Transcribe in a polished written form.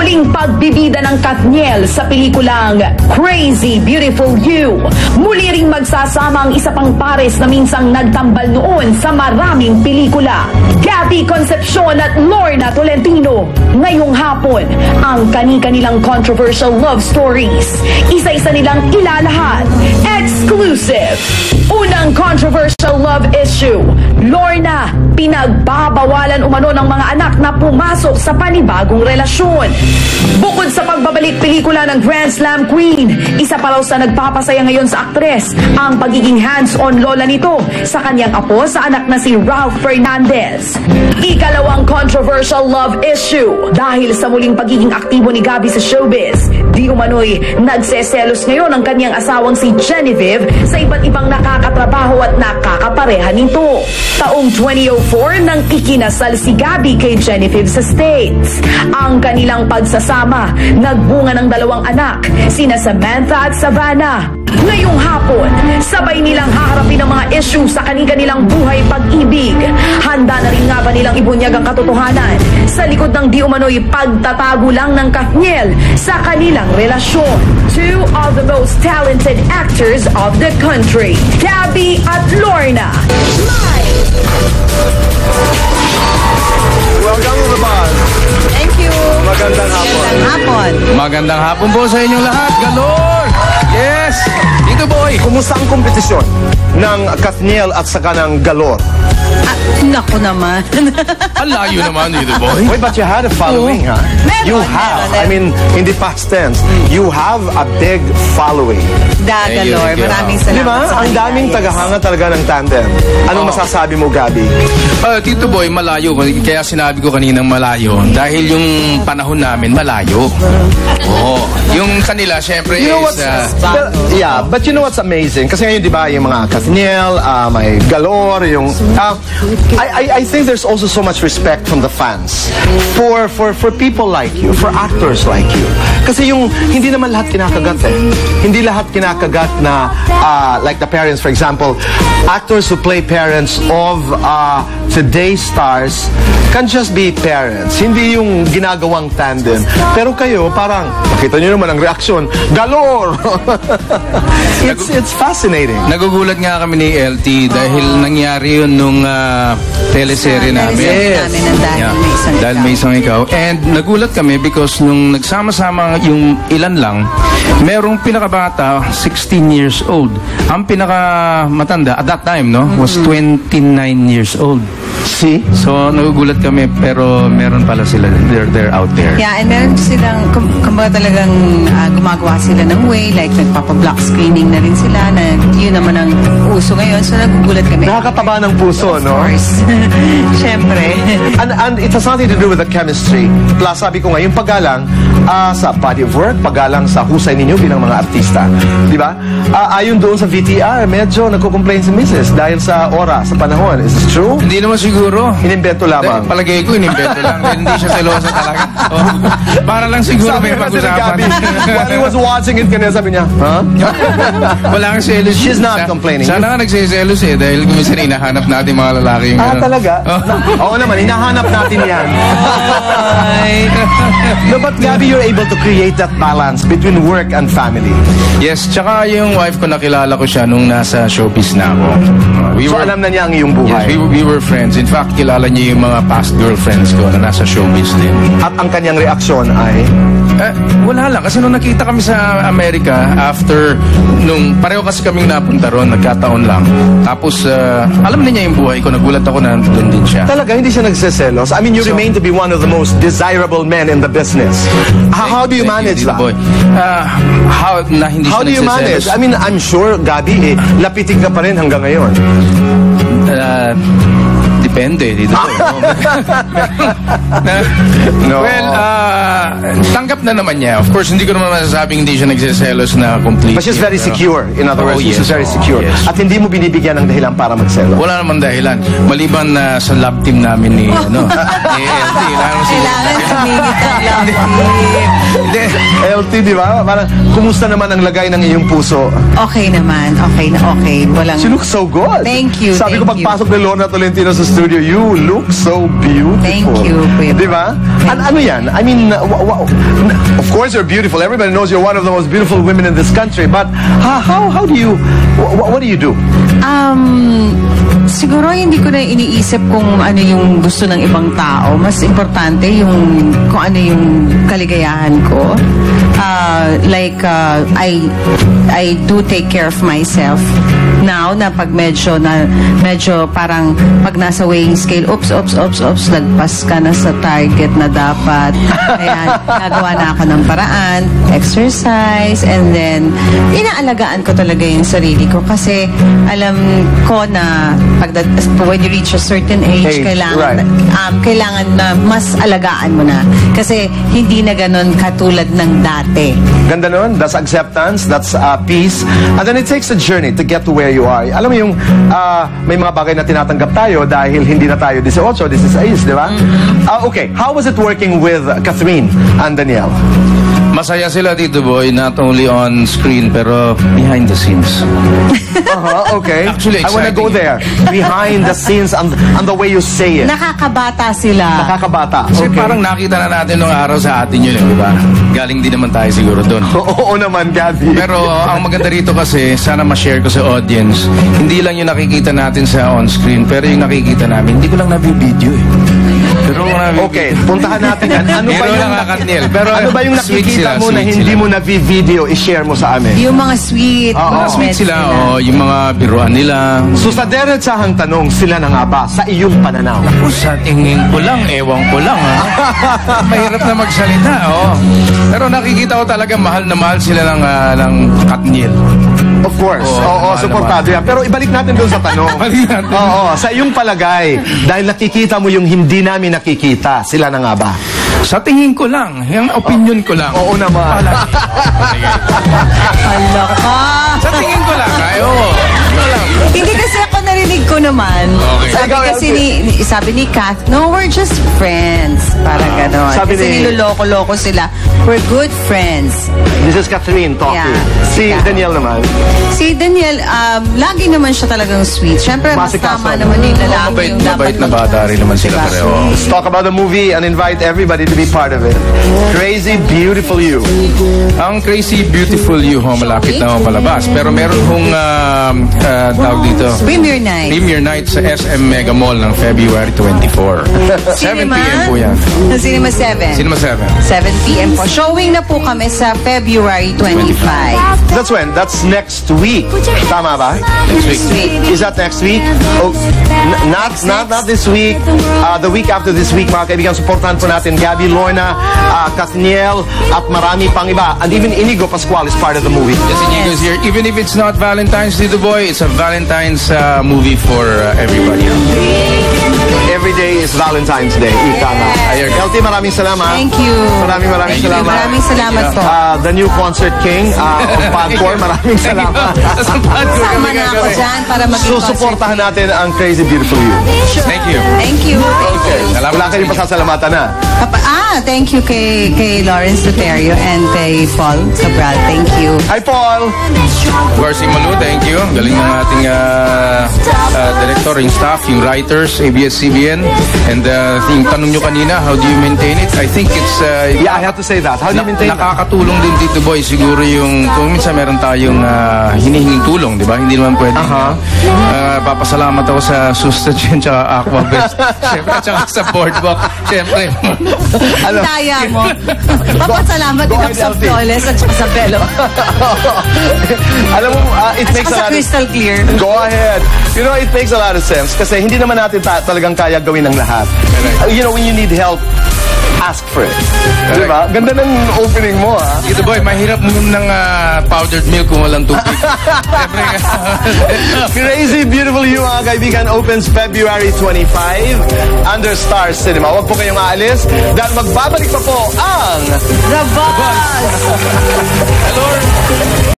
muling pagbibida ng Katniel sa pelikulang Crazy Beautiful You. Muli ring magsasama ang isa pang pares na minsang nagtambal noon sa maraming pelikula. Gabby Concepcion at Lorna Tolentino. Ngayong hapon, ang kani-kanilang controversial love stories. Isa-isa nilang ilalahad. Exclusive! Unang controversial love issue. Lorna, pinagbabawalan umano ng mga anak na pumasok sa panibagong relasyon. Bukod sa pagbabalik pelikula ng Grand Slam Queen, isa pa raw sa nagpapasaya ngayon sa aktres ang pagiging hands-on lola nito sa kanyang apo sa anak na si Ralph Fernandez. Ikalawang controversial love issue. Dahil sa muling pagiging aktibo ni Gabby sa showbiz, di umano'y nagseselos ngayon ang kanyang asawang si Genevieve sa iba't ibang nakakatrabaho at nakakapareha nito. Taong 2004 nang ikinasal si Gabby kay Genevieve sa States. Ang kanilang pagsasama, nagbunga ng 2 anak, sina Samantha at Savannah. Ngayong hapon, sabay nilang haharapin ang mga issue sa kanilang buhay pag-ibig. Handa na rin nga ba nilang ibunyag ang katotohanan sa likod ng di umano'y pagtatago lang ng Katniel sa kanilang relasyon? Two of the most talented actors of the country, Gabby at Lorna. Welcome to the bar. Thank you. Magandang hapon. Magandang hapon. Magandang hapon po sa inyong lahat. Galor! Yes! Dito boy! Kumusta ang kompetisyon ng Katniel at saka ng Galor? Naku naman. Ang layo naman dito boy. Wait, but you had a following, ha? You have. I mean, in the past tense, you have a big following. Galor. Maraming salamat. Di ba? Ang daming tagahanga talaga ng tandem. Anong masasabi mo, Gabby? Tito Boy, malayo. Kaya sinabi ko kaninang malayo. Dahil yung panahon namin, malayo. Oo. Yung kanila, syempre You know is... yeah, but you know what's amazing? Kasi ngayon, di ba, yung mga Katniel, may Galor, yung... I think there's also so much respect from the fans for people like you, for actors like you. Kasi yung hindi naman lahat kinakagat eh. Hindi lahat kinakagat na like the parents, for example, actors who play parents of today's stars can just be parents. Hindi yung ginagawang tandem. Pero kayo, parang, makita nyo naman ang reaksyon, Galor! It's fascinating. Nagugulat nga kami ni LT dahil nangyari yun nung teleserye namin. Yes. Dahil may isang ikaw. And nagulat kami because nung nagsama-sama yung ilan lang, merong pinakabata, 16 years old. Ang pinakamatanda, at that time, no, was 29 years old. See? So, nagugulat kami, pero meron pala sila. They're out there. Yeah, and meron silang, kumbaga talagang gumagawa sila ng way, like nagpapa-block screening na rin sila, na yun naman ang uso ngayon. So, nagugulat kami. Nakakataba ng puso, no? Of course. Siyempre. And it has nothing to do with the chemistry. Plus, sabi ko nga, yung paggalang sa body of work, paggalang sa husay ninyo bilang mga artista. Di ba? Ayon doon sa VTR, medyo nagko-complain si Mrs. dahil sa oras, sa panahon. Is this true? Hindi naman siguro. Inimbento lamang. Palagay ko, inimbento lang. Hindi siya selosa talaga. Para lang siguro may pag-usapan. While he was watching it, kanya sabi niya, huh? Wala kang selos. She's not complaining. Sana nga nagsiselos eh. Dahil kumisan hinahanap natin mga lalaki yung talaga? Oo naman, hinahanap natin yan. No, but Gabby, you're able to create that balance between work and family. Yes, tsaka yung wife ko, nakilala ko siya nung nasa showbiz na ako. So alam na niya ang iyong buhay. Yes, we were friends. In fact, kilala niya yung mga past girlfriends ko na nasa showbiz din. At ang kanyang reaksyon ay? Wala lang. Kasi nung nakita kami sa Amerika, after, nung pareho kasi kaming napunta ron, nagkataon lang. Tapos, alam na niya yung buhay ko. Nagulat ako na doon din siya. Talaga, hindi siya nagseselos? I mean, you remain to be one of the most desirable men in the business. How do you manage that? How do you manage? I mean, I'm sure, Gabby, lapitin ka pa rin hanggang ngayon. Depende dito. No. Well, tanggap na naman niya. Of course, hindi ko naman masasabing hindi siya nagseselos na complete. But she's very secure. In other words, she's very secure. Yes. At hindi mo binibigyan ng dahilan para magselos. Wala naman dahilan. Maliban na sa love team namin ni, ni LT. Kailangan sumingit ang Hindi. LT, di ba? Parang, kumusta naman ang lagay ng iyong puso? Okay naman. Okay na okay. Walang... She looks so good. Thank you, Sabi ko thank you. pagpasok ni Lorna Tolentino sa studio, you look so beautiful. Thank you, Kuya. Di ba? Ano yan? I mean, of course you're beautiful. Everybody knows you're one of the most beautiful women in this country. But how do you, what do you do? Siguro hindi ko na iniisip kung ano yung gusto ng ibang tao. Mas importante yung kung ano yung kaligayahan ko. I do take care of myself now na pag medyo parang pag nasa weighing scale, oops, lagpas ka na sa target na dapat. Kaya nagawa na ako ng paraan, exercise, and then inaalagaan ko talaga yung sarili ko kasi alam ko na when you reach a certain age, kailangan na mas alagaan mo na. Kasi hindi na ganun katulad ng dati. Ganda nun. That's acceptance. That's peace. And then it takes a journey to get to where you are. Alam mo yung may mga bagay na tinatanggap tayo dahil hindi na tayo 18, 16, di ba? Okay. How was it working with Catherine and Danielle? Masaya sila dito, boy, not only on screen pero behind the scenes. Okay. Actually, I wanna go there. Behind the scenes and the way you say it. Nakakabata sila. Nakakabata. Kasi Okay. parang nakita na natin nung araw sa atin yun, di ba? Galing din naman tayo siguro doon. Oo naman, Gabby. Pero ang maganda rito kasi, sana ma-share ko sa audience, hindi lang yung nakikita natin sa on-screen, pero yung nakikita namin, hindi ko lang nabibideo eh. Pero Okay, puntahan natin yan. Ano ba yung, Katniel? Pero ano ba yung sweet nakikita sila, mo na sweet hindi sila. mo na-video, i-share mo sa amin? Yung mga sweet. Mga sweet sila, yung mga biruan nila. So sa diretsahang tanong, sila na nga ba sa iyong pananaw? Ako sa tingin ko lang, ewan ko lang ha. Mahirap na magsalita, Pero nakikita ko talaga mahal na mahal sila ng Katniel. Of course. Oo, mahal supportado yan. Pero ibalik natin doon sa tanong. Balik natin. Oo, sa iyong palagay, dahil nakikita mo yung hindi namin nakikita, sila na nga ba? Sa tingin ko lang, yung opinion ko lang. Oo naman. Hala ka. Sa tingin ko lang, Hindi kasi ako narinig ko naman. Okay. Sabi Ikaw, kasi LT. sabi ni Kath, no, we're just friends. Parang gano'n. Sabi Kasi ni- niloloko-loko sila. We're good friends. This is Catherine talking. Yeah. Si Yeah. Danielle naman. Si Daniel, lagi naman siya talagang sweet. Siyempre, mas Masikaso. tama naman yung lalaki yung dapat mabait na bata rin naman sila Diba? pareho. Let's talk about the movie and invite everybody to be part of it. Crazy Beautiful You. Ang Crazy Beautiful You malapit na palabas. Pero meron hong tawag dito. Premiere night. Premiere night sa SM Mega Mall ng February 24. 7 p.m. po yan. Cinema 7. Cinema 7. 7 p.m. po. Showing na po kami sa February 25. That's when? That's next week. Tama ba? Next week. Is that next week? Oh, not this week. The week after this week, mga kaibigan, supportan po natin Gabby, Lorna, Catniel, at marami pang iba. And even Inigo Pascual is part of the movie. Yes, Inigo's here. Even if it's not Valentine's Day, boy, it's a Valentine's movie for everybody. Every day is Valentine's Day. Ika nga. LT, maraming salamat. Thank you. Maraming salamat. Maraming salamat po. The new concert king of Padcore, maraming salamat. Sama na ako dyan para maging Susuportahan natin ang Crazy Beautiful You. Thank you. Thank you. Okay. Wala kayong pasasalamatan na. Thank you kay Lawrence Luterio and kay Paul Cabral. Thank you. Hi, Paul! Of course, si Malu, thank you. Galing ng ating director, yung staff, yung writers, ABS-CBN. And yung tanong nyo kanina, how do you maintain it? I think it's... Yeah, I have to say that. How do you maintain that? Nakakatulong din dito, boy. Siguro yung... Kung minsan meron tayong hinihinging tulong, di ba? Hindi naman pwede. Papasalamat ako sa Sustagen tsaka Aquabest. Siyempre, tsaka sa Boardwalk. Siyempre. Daya mo. Papasalamat din ako sa Flawless at saka sa Belo. Alam mo, it At makes saka a sa lot Crystal Clear. Go ahead. You know, it makes a lot of sense kasi hindi naman natin talagang kaya gawin ng lahat. You know, when you need help, ask for it. Diba? Ganda ng opening mo, ha? Ito, boy, mahirap mo ng powdered milk kung walang tubig. Crazy Beautiful You, mga kaibigan, opens February 25 under Star Cinema. Huwag po kayong aalis dahil magbabalik pa po ang The Buzz! Hello.